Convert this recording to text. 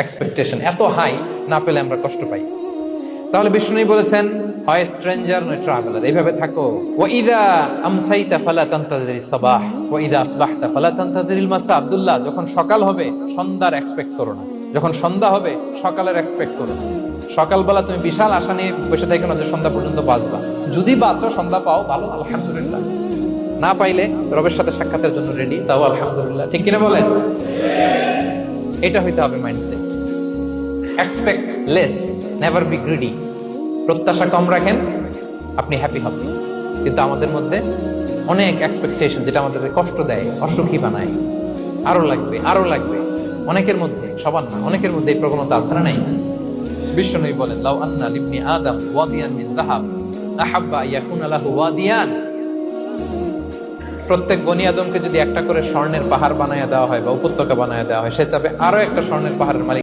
Expectation এত high, না পেলে আমরা কষ্ট পাই। তাহলে বিষ্ণু বলেছেন, হয় স্ট্রেঞ্জার নয় ট্রাভেলার, এইভাবে থাকো। ওয়াইদা আমসাইতা ফালা তানতাযিরিস সাবাহ ওয়াইদা আসবাহতা ফালা তানতাযিরিল মাসা। আব্দুল্লাহ, যখন সকাল হবে সন্ধ্যার এক্সপেক্ট করো না, যখন সন্ধ্যা হবে সকালের এক্সপেক্ট করো না। সকালবেলা তুমি বিশাল আশা নিয়ে বসে থাকো না যে সন্ধ্যা পর্যন্ত বাঁচবা। যদি বাঁচো, সন্ধ্যা পাও, ভালো, আলহামদুলিল্লাহ। না পাইলে রবের সাথে সাক্ষাতের জন্য রেডি, তাও আলহামদুলিল্লাহ। ঠিক কিনা বলেন? এটা হইতে হবে mindset. Expect less, never be greedy. প্রত্যাশা কম রাখেন, আপনি হ্যাপি হবেন। কিন্তু আমাদের মধ্যে অনেক এক্সপেকটেশন, যেটা আমাদেরকে কষ্ট দেয়, অসুখী বানায়। আরো লাগবে, আরো লাগবে। অনেকের মধ্যে, সবার না, অনেকের মধ্যে এই প্রবণতা আছে না নাই? বিশ্বনবী বলেন, লাউ আন্না লিবনি আদম ওয়াদিয়ান মিন যাহাব আহাব্বা ইয়াকুনা লাহু ওয়াদিয়ান। প্রত্যেক বনি আদমকে যদি একটা করে স্বর্ণের পাহাড় বানায় দেওয়া হয় বা উপত্যকা বানায় দেওয়া হয়, সে চাবে আরো একটা স্বর্ণের পাহাড়ের মালিক